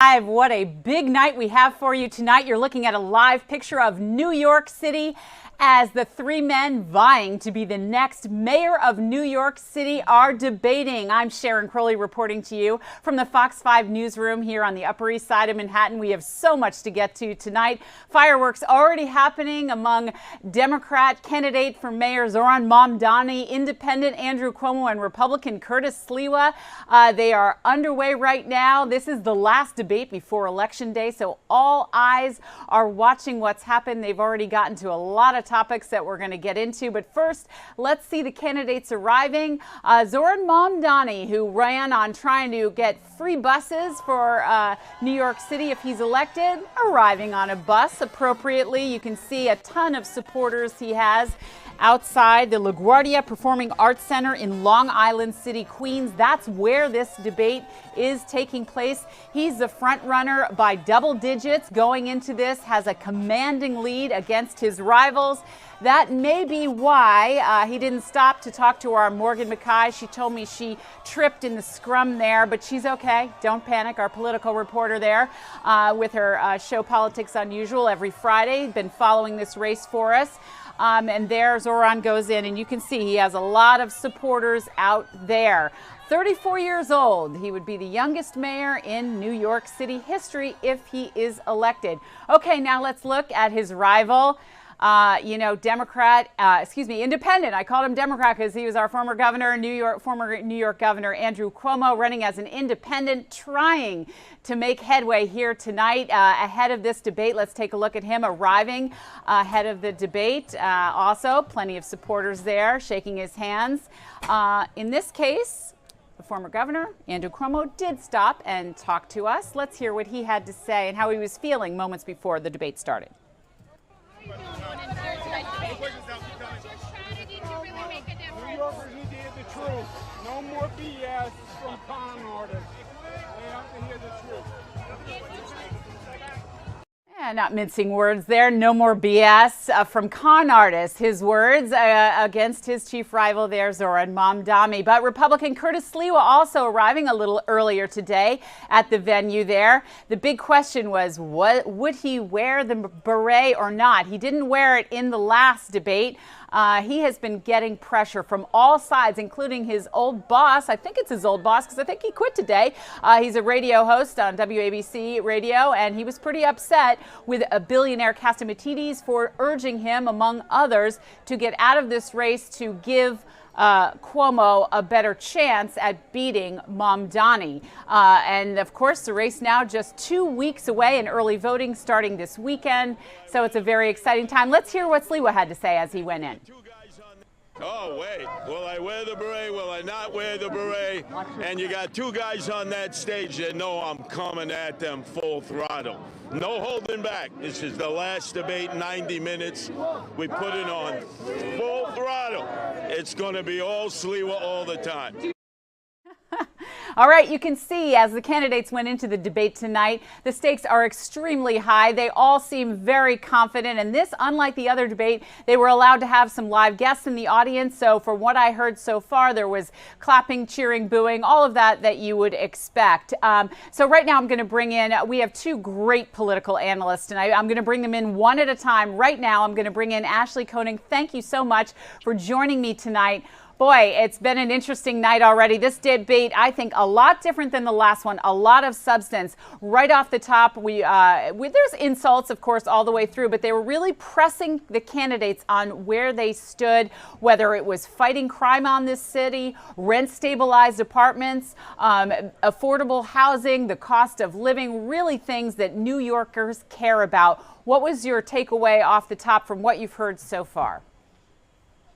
What a big night we have for you tonight. You're looking at a live picture of New York City as the three men vying to be the next mayor of New York City are debating. I'm Sharon Crowley reporting to you from the Fox 5 newsroom here on the Upper East Side of Manhattan. We have so much to get to tonight. Fireworks already happening among Democrat candidate for mayor Zoran Mamdani, Independent Andrew Cuomo, and Republican Curtis Sliwa. They are underway right now. This is the last debate before Election Day, so all eyes are watching what's happened. They've already gotten to a lot of topics that we're going to get into. But first, let's see the candidates arriving. Zoran Mamdani, who ran on trying to get free buses for New York City if he's elected, arriving on a bus appropriately. You can see a ton of supporters he has outside the LaGuardia Performing Arts Center in Long Island City, Queens. That's where this debate is taking place. He's the front runner by double digits going into this, has a commanding lead against his rivals. That may be why he didn't stop to talk to our Morgan McKay. She told me she tripped in the scrum there, but she's okay. Don't panic. Our political reporter there with her show Politics Unusual every Friday, been following this race for us. And there Zoran goes in, and you can see he has a lot of supporters out there. 34 years old. He would be the youngest mayor in New York City history if he is elected. Okay, now let's look at his rival. Independent. I called him Democrat because he was our former governor, former New York Governor Andrew Cuomo, running as an independent, trying to make headway here tonight ahead of this debate. Let's take a look at him arriving ahead of the debate. Also, plenty of supporters there shaking his hands. In this case, the former governor, Andrew Cuomo, did stop and talk to us. Let's hear what he had to say and how he was feeling moments before the debate started. New Yorkers need to hear the truth. No more BS from con artists. They have to hear the truth. Not mincing words there. No more BS from con artists. His words against his chief rival there, Zoran Mamdani. But Republican Curtis Sliwa also arriving a little earlier today at the venue there. The big question was, would he wear the beret or not? He didn't wear it in the last debate. He has been getting pressure from all sides, including his old boss. I think it's his old boss because I think he quit today. He's a radio host on WABC radio, and he was pretty upset with a billionaire Catsimatidis for urging him, among others, to get out of this race to give Cuomo a better chance at beating Mamdani. And of course, the race now just 2 weeks away and early voting starting this weekend. So it's a very exciting time. Let's hear what Sliwa had to say as he went in. Oh, wait. Will I wear the beret? Will I not wear the beret? And you got two guys on that stage that know I'm coming at them full throttle. No holding back. This is the last debate, 90 minutes. We put it on full throttle. It's going to be all Sliwa all the time. All right, you can see as the candidates went into the debate tonight, the stakes are extremely high. They all seem very confident. And this, unlike the other debate, they were allowed to have some live guests in the audience. So from what I heard so far, there was clapping, cheering, booing, all of that you would expect. So right now I'm going to bring in, we have two great political analysts tonight. I'm going to bring them in one at a time. Right now I'm going to bring in Ashley Koenig. Thank you so much for joining me tonight. Boy, it's been an interesting night already. This debate, I think, a lot different than the last one. A lot of substance. Right off the top, there's insults, of course, all the way through, but they were really pressing the candidates on where they stood, whether it was fighting crime on this city, rent-stabilized apartments, affordable housing, the cost of living, really things that New Yorkers care about. What was your takeaway off the top from what you've heard so far?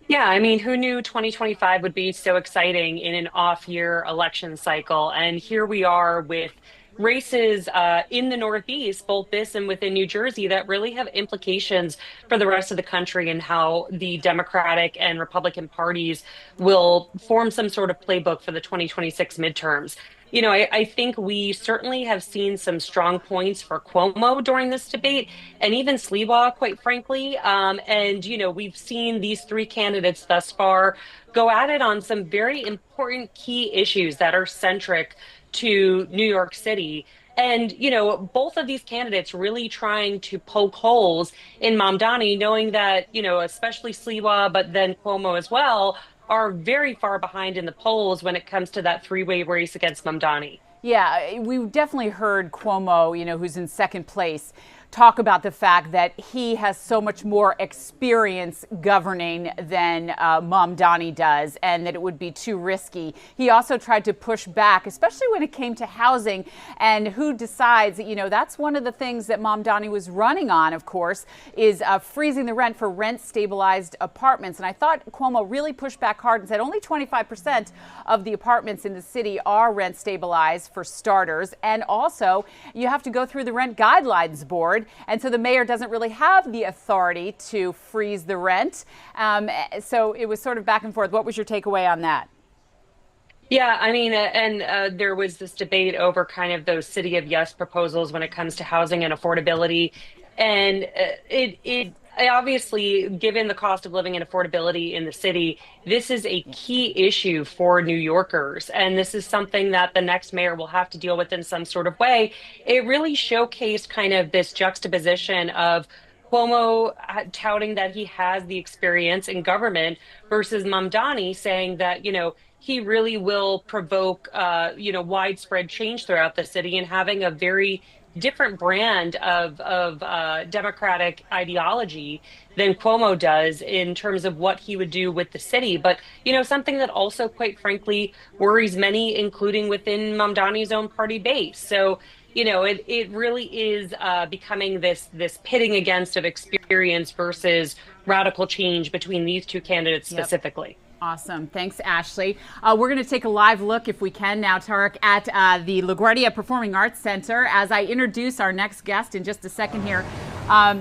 Yeah, I mean, who knew 2025 would be so exciting in an off-year election cycle? And here we are with races in the Northeast, both this and within New Jersey, that really have implications for the rest of the country and how the Democratic and Republican parties will form some sort of playbook for the 2026 midterms. You know, I think we certainly have seen some strong points for Cuomo during this debate, and even Sliwa, quite frankly. And, you know, we've seen these three candidates thus far go at it on some very important key issues that are centric to New York City. And, both of these candidates really trying to poke holes in Mamdani, knowing that, especially Sliwa, but then Cuomo as well, are very far behind in the polls when it comes to that three-way race against Mamdani. Yeah, we definitely heard Cuomo, who's in second place, talk about the fact that he has so much more experience governing than Mamdani does, and that it would be too risky. He also tried to push back, especially when it came to housing and who decides. That's one of the things that Mamdani was running on, of course, is freezing the rent for rent-stabilized apartments. And I thought Cuomo really pushed back hard and said only 25% of the apartments in the city are rent-stabilized for starters, and also you have to go through the Rent Guidelines Board. And so the mayor doesn't really have the authority to freeze the rent. So it was sort of back and forth. What was your takeaway on that? Yeah, I mean, and there was this debate over kind of those city of yes proposals when it comes to housing and affordability. And it obviously, given the cost of living and affordability in the city, this is a key issue for New Yorkers. And this is something that the next mayor will have to deal with in some sort of way. It really showcased kind of this juxtaposition of Cuomo touting that he has the experience in government versus Mamdani saying that, he really will provoke, widespread change throughout the city, and having a very different brand of democratic ideology than Cuomo does in terms of what he would do with the city. But, something that also, quite frankly, worries many, including within Mamdani's own party base. So, it really is becoming this pitting against of experience versus radical change between these two candidates specifically. Awesome. Thanks, Ashley. We're going to take a live look, if we can now, Tarek, at the LaGuardia Performing Arts Center. As I introduce our next guest in just a second here,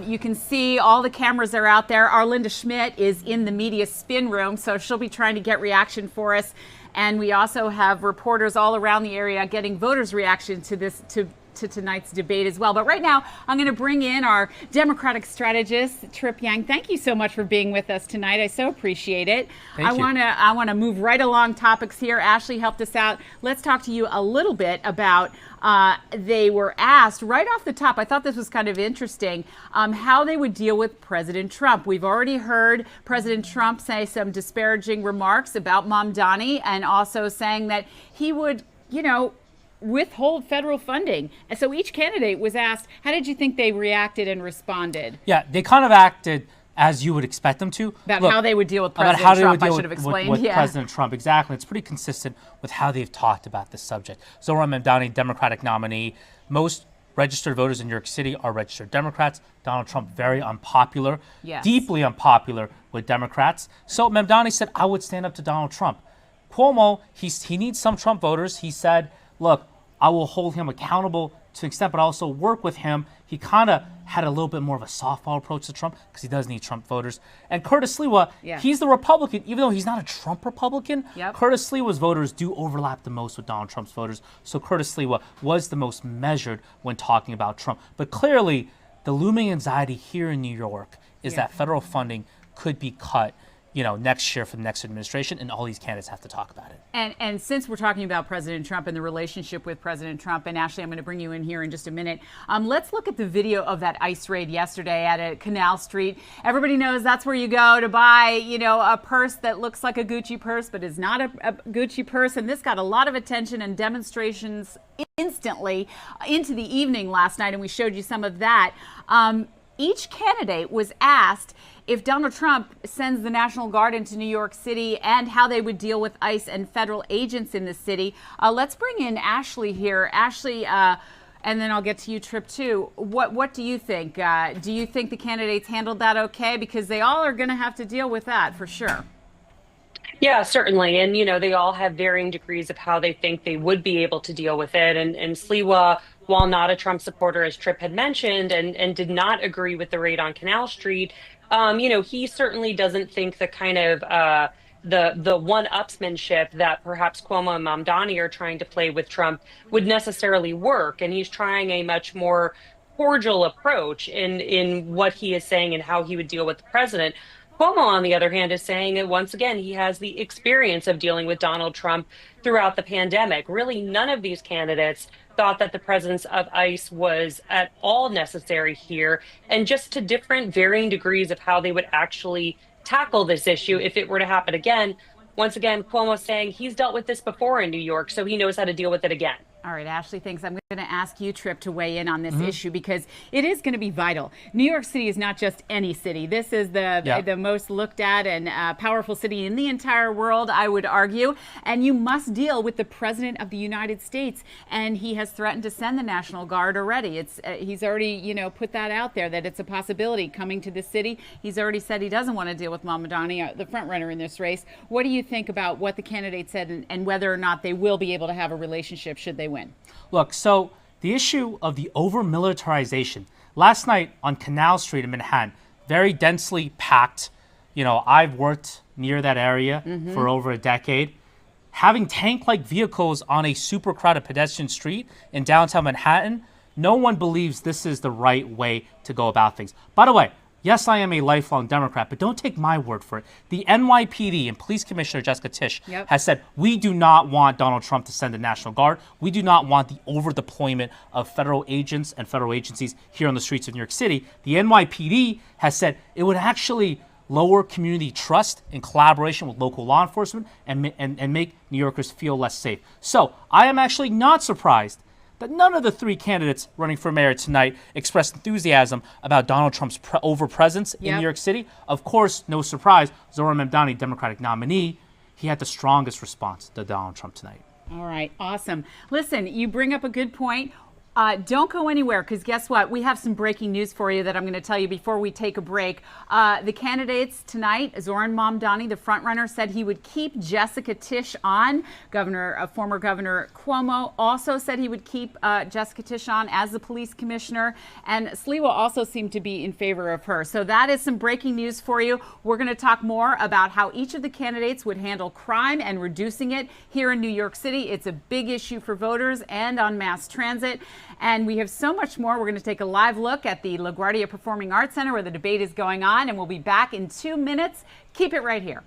you can see all the cameras are out there. Arlinda Schmidt is in the media spin room, so she'll be trying to get reaction for us. And we also have reporters all around the area getting voters' reaction to tonight's debate as well. But right now, I'm going to bring in our Democratic strategist, Trip Yang. Thank you so much for being with us tonight. I so appreciate it. I want to move right along topics here. Ashley helped us out. Let's talk to you a little bit about they were asked right off the top, I thought this was kind of interesting, how they would deal with President Trump. We've already heard President Trump say some disparaging remarks about Mamdani, and also saying that he would, withhold federal funding. And so each candidate was asked, how did you think they reacted and responded? Yeah, they kind of acted as you would expect them to. About how they would deal with President Trump, I should have explained. With President Trump, exactly. It's pretty consistent with how they've talked about this subject. Zohran Mamdani, Democratic nominee. Most registered voters in New York City are registered Democrats. Donald Trump, very unpopular, deeply unpopular with Democrats. So Mamdani said, I would stand up to Donald Trump. Cuomo, he needs some Trump voters. He said, look, I will hold him accountable to an extent, but also work with him. He kind of had a little bit more of a softball approach to Trump because he does need Trump voters. And Curtis Sliwa, he's the Republican, even though he's not a Trump Republican. Curtis Sliwa's voters do overlap the most with Donald Trump's voters. So Curtis Sliwa was the most measured when talking about Trump. But clearly, the looming anxiety here in New York is that federal funding could be cut next year for the next administration, and all these candidates have to talk about it. And since we're talking about President Trump and the relationship with President Trump, and Ashley, I'm going to bring you in here in just a minute. Let's look at the video of that ICE raid yesterday at Canal Street. Everybody knows that's where you go to buy, a purse that looks like a Gucci purse, but is not a Gucci purse. And this got a lot of attention and demonstrations instantly into the evening last night, and we showed you some of that. Each candidate was asked if Donald Trump sends the National Guard into New York City and how they would deal with ICE and federal agents in the city. Let's bring in Ashley here. Ashley, and then I'll get to you, Trip, too. What do you think? Do you think the candidates handled that okay? Because they all are going to have to deal with that for sure. Yeah, certainly. And, they all have varying degrees of how they think they would be able to deal with it. And Sliwa, while not a Trump supporter, as Tripp had mentioned, and did not agree with the raid on Canal Street, he certainly doesn't think the kind of the one-upsmanship that perhaps Cuomo and Mamdani are trying to play with Trump would necessarily work. And he's trying a much more cordial approach in what he is saying and how he would deal with the president. Cuomo, on the other hand, is saying that once again, he has the experience of dealing with Donald Trump throughout the pandemic. Really, none of these candidates thought that the presence of ICE was at all necessary here, and just to different varying degrees of how they would actually tackle this issue if it were to happen again. Once again, Cuomo saying he's dealt with this before in New York, so he knows how to deal with it again. All right, Ashley, thanks. I'm going to ask you, Tripp, to weigh in on this issue because it is going to be vital. New York City is not just any city. This is the most looked at and powerful city in the entire world, I would argue. And you must deal with the President of the United States. And he has threatened to send the National Guard already. He's already, put that out there that it's a possibility coming to the city. He's already said he doesn't want to deal with Mamdani, the front runner in this race. What do you think about what the candidate said and whether or not they will be able to have a relationship should they win? Look, so the issue of the over-militarization. Last night on Canal Street in Manhattan, very densely packed. I've worked near that area for over a decade. Having tank-like vehicles on a super crowded pedestrian street in downtown Manhattan, no one believes this is the right way to go about things. By the way, yes, I am a lifelong Democrat, but don't take my word for it. The NYPD and Police Commissioner Jessica Tisch has said, we do not want Donald Trump to send the National Guard. We do not want the over-deployment of federal agents and federal agencies here on the streets of New York City. The NYPD has said it would actually lower community trust in collaboration with local law enforcement and make New Yorkers feel less safe. So I am actually not surprised that none of the three candidates running for mayor tonight expressed enthusiasm about Donald Trump's over-presence in New York City. Of course, no surprise, Zohran Mamdani, Democratic nominee, he had the strongest response to Donald Trump tonight. All right, awesome. Listen, you bring up a good point. Don't go anywhere because guess what? We have some breaking news for you that I'm going to tell you before we take a break. The candidates tonight, Zohran Mamdani, the frontrunner, said he would keep Jessica Tisch on. Former Governor Cuomo also said he would keep Jessica Tisch on as the police commissioner. And Sliwa also seemed to be in favor of her. So that is some breaking news for you. We're going to talk more about how each of the candidates would handle crime and reducing it here in New York City. It's a big issue for voters and on mass transit. And we have so much more. We're going to take a live look at the LaGuardia Performing Arts Center where the debate is going on, and we'll be back in 2 minutes. Keep it right here.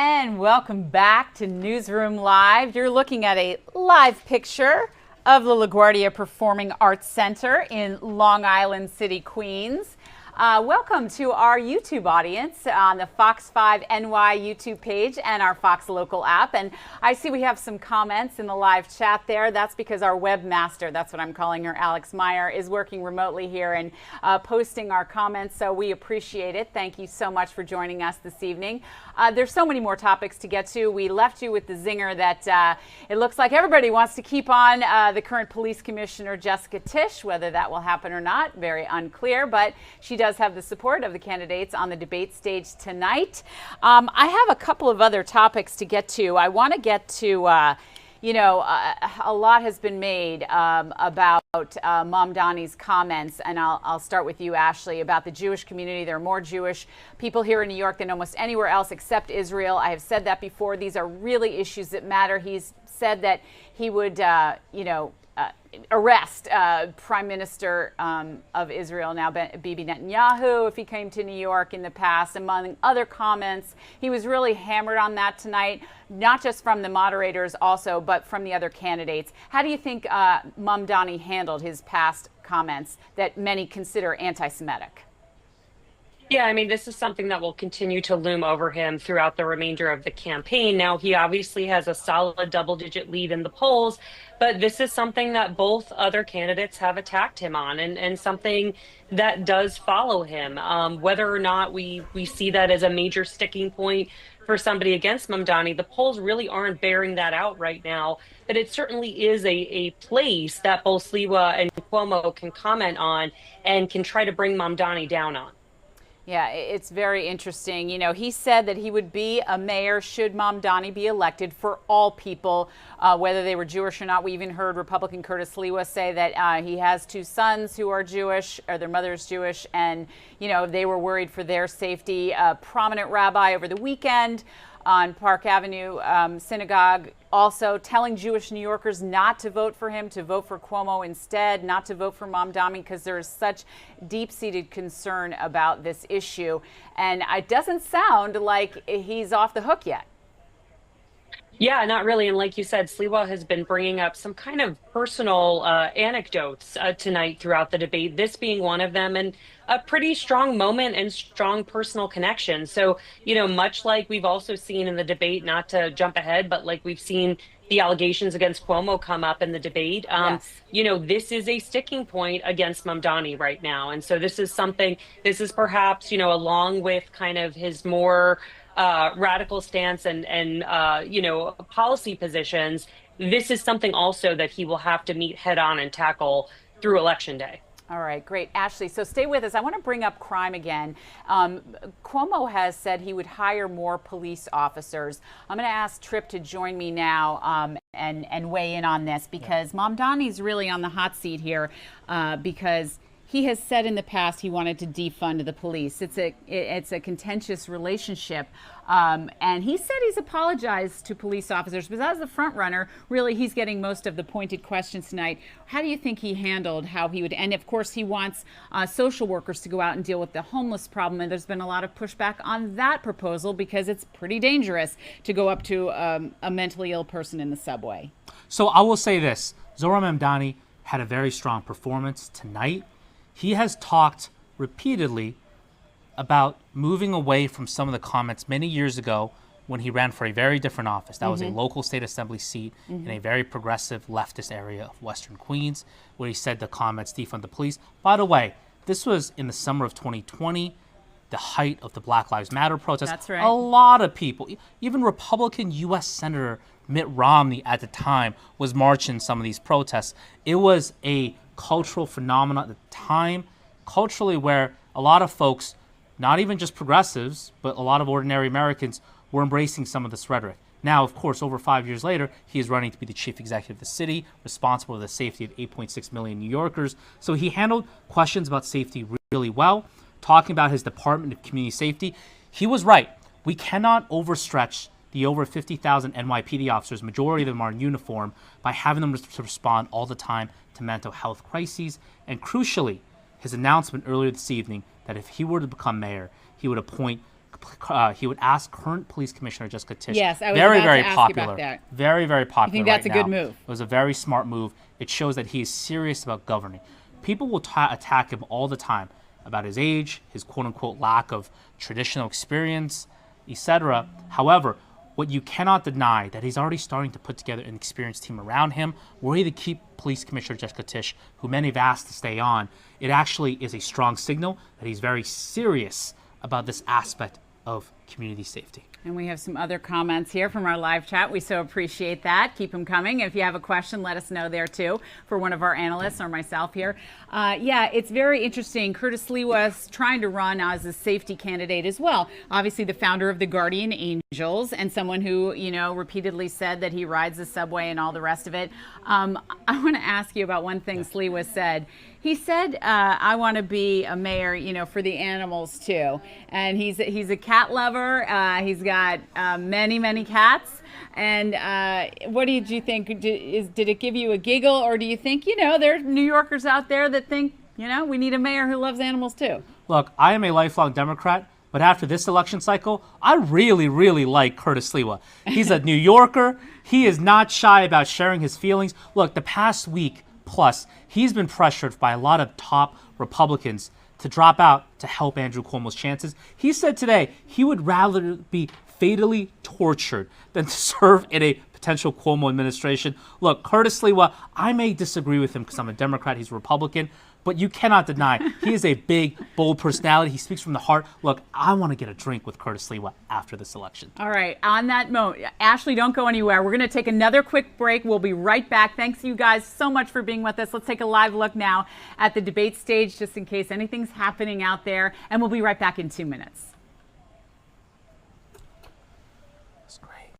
And welcome back to Newsroom Live. You're looking at a live picture of the LaGuardia Performing Arts Center in Long Island City, Queens. Welcome to our YouTube audience on the Fox 5 NY YouTube page and our Fox Local app. And I see we have some comments in the live chat there. That's because our webmaster, that's what I'm calling her, Alex Meyer, is working remotely here and posting our comments. So we appreciate it. Thank you so much for joining us this evening. There's so many more topics to get to. We left you with the zinger that it looks like everybody wants to keep on the current police commissioner, Jessica Tisch. Whether that will happen or not, very unclear, but she does have the support of the candidates on the debate stage tonight. I have a couple of other topics to get to. I want to get to, a lot has been made about Mamdani's comments, and I'll start with you, Ashley, about the Jewish community. There are more Jewish people here in New York than almost anywhere else except Israel. I have said that before. These are really issues that matter. He's said that he would, arrest Prime Minister of Israel, now Bibi Netanyahu, if he came to New York in the past, among other comments. He was really hammered on that tonight, not just from the moderators also, but from the other candidates. How do you think Mamdani handled his past comments that many consider anti-Semitic? Yeah, I mean, this is something that will continue to loom over him throughout the remainder of the campaign. Now, he obviously has a solid double-digit lead in the polls, but this is something that both other candidates have attacked him on, and something that does follow him. Whether or not we see that as a major sticking point for somebody against Mamdani, the polls really aren't bearing that out right now. But it certainly is a place that both Sliwa and Cuomo can comment on and can try to bring Mamdani down on. Yeah, it's very interesting. You know, he said that he would be a mayor should Mamdani be elected for all people, whether they were Jewish or not. We even heard Republican Curtis Sliwa say that he has two sons who are Jewish, or their mother's Jewish, and, they were worried for their safety. A prominent rabbi over the weekend on Park Avenue Synagogue also telling Jewish New Yorkers not to vote for him, to vote for Cuomo instead, not to vote for Mamdani, because there is such deep-seated concern about this issue. And it doesn't sound like he's off the hook yet. Yeah, not really. And like you said, Sliwa has been bringing up some kind of personal anecdotes tonight throughout the debate, this being one of them, and a pretty strong moment and strong personal connection. So, much like we've also seen in the debate, not to jump ahead, but like we've seen the allegations against Cuomo come up in the debate, yes. This is a sticking point against Mamdani right now. And so this is perhaps, along with kind of his more radical stance and policy positions, this is something also that he will have to meet head on and tackle through Election Day. All right, great. Ashley, so stay with us. I want to bring up crime again. Cuomo has said he would hire more police officers. I'm going to ask Tripp to join me now and weigh in on this, because Mamdani's really on the hot seat here because he has said in the past he wanted to defund the police. It's a contentious relationship. And he said he's apologized to police officers, but as the front runner, really he's getting most of the pointed questions tonight. How do you think he handled how he would, and of course he wants social workers to go out and deal with the homeless problem, and there's been a lot of pushback on that proposal because it's pretty dangerous to go up to a mentally ill person in the subway. So I will say this, Zohran Mamdani had a very strong performance tonight. He has talked repeatedly about moving away from some of the comments many years ago when he ran for a very different office. That was a local state assembly seat in a very progressive leftist area of Western Queens, where he said the comments defund the police. By the way, this was in the summer of 2020, the height of the Black Lives Matter protests. That's right. A lot of people, even Republican U.S. Senator Mitt Romney at the time, was marching some of these protests. It was a cultural phenomenon at the time, culturally, where a lot of folks, not even just progressives, but a lot of ordinary Americans, were embracing some of this rhetoric. Now, of course, over 5 years later, he is running to be the chief executive of the city, responsible for the safety of 8.6 million New Yorkers. So he handled questions about safety really well, talking about his Department of Community Safety. He was right. We cannot overstretch the over 50,000 NYPD officers, majority of them are in uniform, by having them to respond all the time to mental health crises. And crucially, his announcement earlier this evening that if he were to become mayor, he would ask current police commissioner Jessica Tisch. Yes, I was very, about very to ask popular. you about that. Very, very popular. You think that's right a good now. move? It was a very smart move. It shows that he is serious about governing. People will attack him all the time about his age, his quote-unquote lack of traditional experience, etc. However, what you cannot deny that he's already starting to put together an experienced team around him. Were he to keep Police Commissioner Jessica Tisch, who many have asked to stay on, it actually is a strong signal that he's very serious about this aspect of community safety. And we have some other comments here from our live chat. We so appreciate that. Keep them coming. If you have a question, let us know there too for one of our analysts or myself here. Yeah, it's very interesting. Curtis Lee was trying to run as a safety candidate as well. Obviously the founder of the Guardian Angels and someone who, you know, repeatedly said that he rides the subway and all the rest of it. I want to ask you about one thing Slee was said. He said, I want to be a mayor, you know, for the animals too. And he's a cat lover. He's got many cats. And what did you think? Did it give you a giggle, or do you think, you know, there are New Yorkers out there that think, you know, we need a mayor who loves animals too? Look, I am a lifelong Democrat, but after this election cycle, I really like Curtis Sliwa. He's a New Yorker. He is not shy about sharing his feelings. Look, the past week plus, he's been pressured by a lot of top Republicans to drop out to help Andrew Cuomo's chances. He said today he would rather be fatally tortured than to serve in a potential Cuomo administration. Look, Curtis Sliwa, I may disagree with him because I'm a Democrat, he's a Republican, but you cannot deny he is a big, bold personality. He speaks from the heart. Look, I want to get a drink with Curtis Sliwa after this election. All right. On that note, Ashley, don't go anywhere. We're going to take another quick break. We'll be right back. Thanks you guys so much for being with us. Let's take a live look now at the debate stage just in case anything's happening out there. And we'll be right back in 2 minutes. That's great.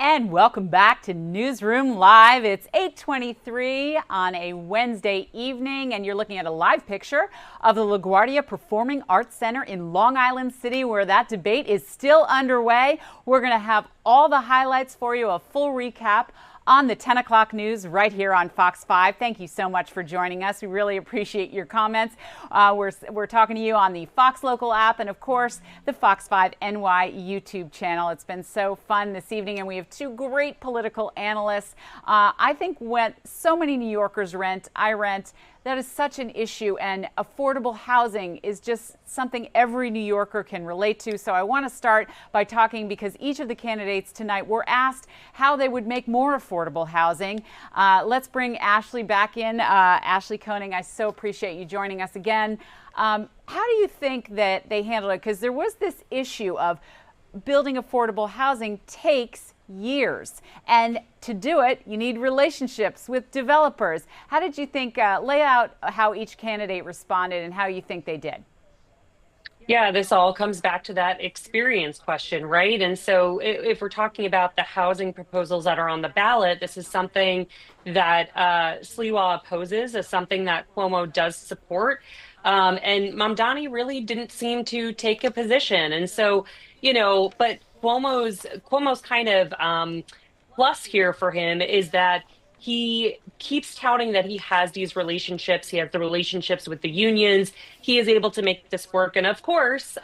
And welcome back to Newsroom Live. It's 8:23 on a Wednesday evening, and you're looking at a live picture of the LaGuardia Performing Arts Center in Long Island City, where that debate is still underway. We're going to have all the highlights for you, a full recap on the 10 o'clock news right here on Fox 5. Thank you so much for joining us. We really appreciate your comments. We're talking to you on the Fox Local app and, of course, the Fox 5 NY YouTube channel. It's been so fun this evening, and we have two great political analysts. I think when so many New Yorkers rent, I rent, that is such an issue, and affordable housing is just something every New Yorker can relate to. So I want to start by talking, because each of the candidates tonight were asked how they would make more affordable housing. Let's bring Ashley back in. Ashley Koenig, I so appreciate you joining us again. How do you think that they handled it? Because there was this issue of building affordable housing takes years. And to do it, you need relationships with developers. How did you think, lay out how each candidate responded and how you think they did? Yeah, this all comes back to that experience question, right? And so if we're talking about the housing proposals that are on the ballot, this is something that Sliwa opposes, as something that Cuomo does support. And Mamdani really didn't seem to take a position. And so, but Cuomo's kind of plus here for him is that he keeps touting that he has these relationships. He has the relationships with the unions. He is able to make this work. And of course,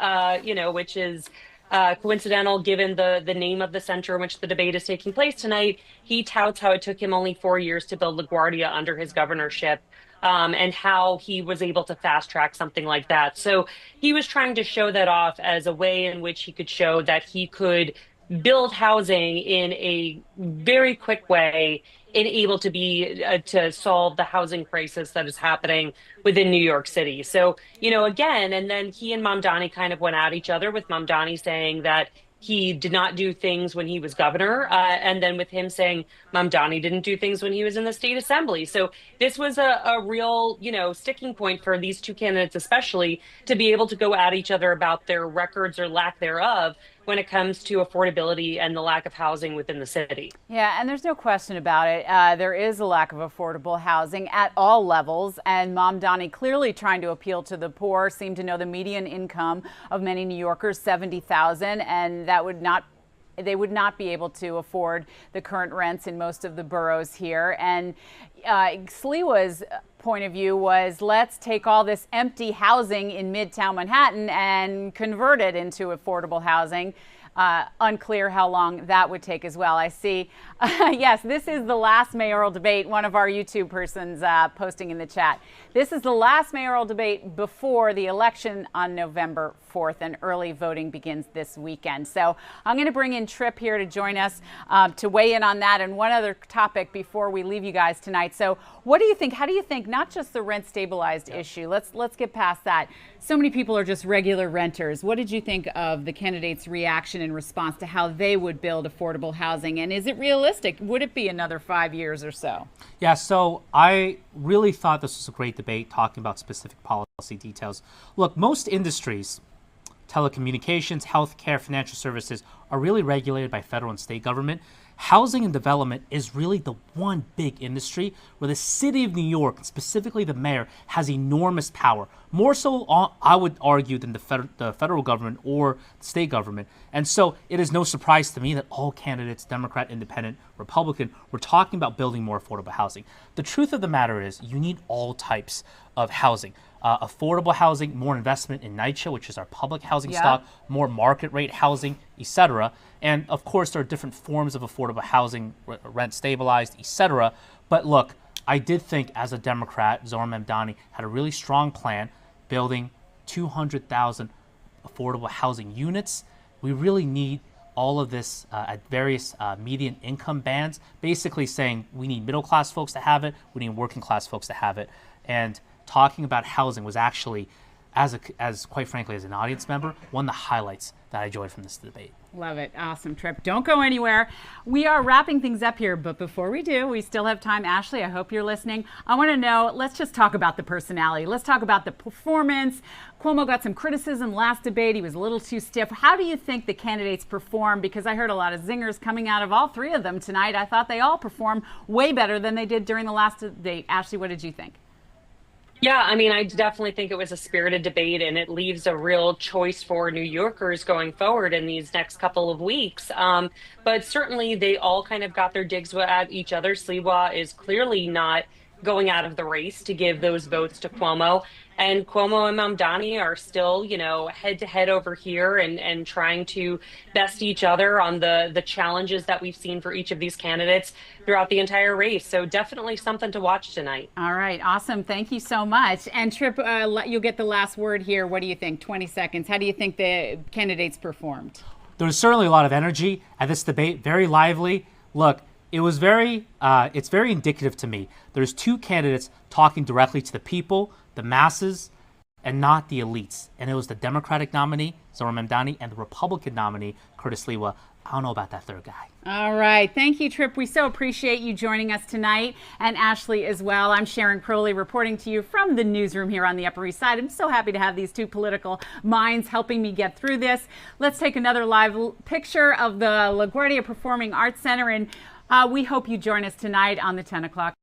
which is coincidental given the name of the center in which the debate is taking place tonight, he touts how it took him only 4 years to build LaGuardia under his governorship. And how he was able to fast track something like that. So he was trying to show that off as a way in which he could show that he could build housing in a very quick way and able to be to solve the housing crisis that is happening within New York City. So, again, and then he and Mamdani kind of went at each other, with Mamdani saying that he did not do things when he was governor, and then with him saying Mamdani didn't do things when he was in the state assembly. So this was a real, sticking point for these two candidates, especially, to be able to go at each other about their records or lack thereof when it comes to affordability and the lack of housing within the city. Yeah, and there's no question about it. There is a lack of affordable housing at all levels, and Mamdani clearly trying to appeal to the poor, seemed to know the median income of many New Yorkers, $70,000, and they would not be able to afford the current rents in most of the boroughs here. And Sliwa's point of view was, let's take all this empty housing in Midtown Manhattan and convert it into affordable housing. Unclear how long that would take as well. I see. Yes, this is the last mayoral debate. One of our YouTube persons posting in the chat. This is the last mayoral debate before the election on November 4th, and early voting begins this weekend. So I'm going to bring in Tripp here to join us to weigh in on that and one other topic before we leave you guys tonight. So what do you think? How do you think, not just the rent stabilized issue, let's get past that. So many people are just regular renters. What did you think of the candidates' reaction in response to how they would build affordable housing? And is it realistic? Would it be another 5 years or so? Yeah, so I really thought this was a great debate talking about specific policy details. Look, most industries, telecommunications, healthcare, financial services, are really regulated by federal and state government. Housing and development is really the one big industry where the city of New York, specifically the mayor, has enormous power. More so, I would argue, than the federal government or the state government. And so it is no surprise to me that all candidates, Democrat, Independent, Republican, were talking about building more affordable housing. The truth of the matter is you need all types of housing. Affordable housing, more investment in NYCHA, which is our public housing stock, more market rate housing, etc. And of course, there are different forms of affordable housing, rent stabilized, etc. But look, I did think as a Democrat, Zohran Mamdani had a really strong plan building 200,000 affordable housing units. We really need all of this at various median income bands, basically saying we need middle class folks to have it, we need working class folks to have it. And talking about housing was actually, as quite frankly, as an audience member, one of the highlights that I enjoyed from this debate. Love it. Awesome, Tripp. Don't go anywhere. We are wrapping things up here, but before we do, we still have time. Ashley, I hope you're listening. I want to know, let's just talk about the personality. Let's talk about the performance. Cuomo got some criticism last debate. He was a little too stiff. How do you think the candidates perform? Because I heard a lot of zingers coming out of all three of them tonight. I thought they all performed way better than they did during the last debate. Ashley, what did you think? Yeah, I mean, I definitely think it was a spirited debate, and it leaves a real choice for New Yorkers going forward in these next couple of weeks. But certainly they all kind of got their digs at each other. Sliwa is clearly not going out of the race to give those votes to Cuomo. And Cuomo and Mamdani are still, head to head over here and trying to best each other on the challenges that we've seen for each of these candidates throughout the entire race. So definitely something to watch tonight. All right. Awesome. Thank you so much. And Tripp, you'll get the last word here. What do you think? 20 seconds. How do you think the candidates performed? There was certainly a lot of energy at this debate, very lively. Look, it was it's very indicative to me. There's two candidates talking directly to the people, the masses, and not the elites. And it was the Democratic nominee, Zohran Mamdani, and the Republican nominee, Curtis Sliwa. I don't know about that third guy. All right. Thank you, Tripp. We so appreciate you joining us tonight, and Ashley as well. I'm Sharon Crowley reporting to you from the newsroom here on the Upper East Side. I'm so happy to have these two political minds helping me get through this. Let's take another live picture of the LaGuardia Performing Arts Center, and we hope you join us tonight on the 10 o'clock.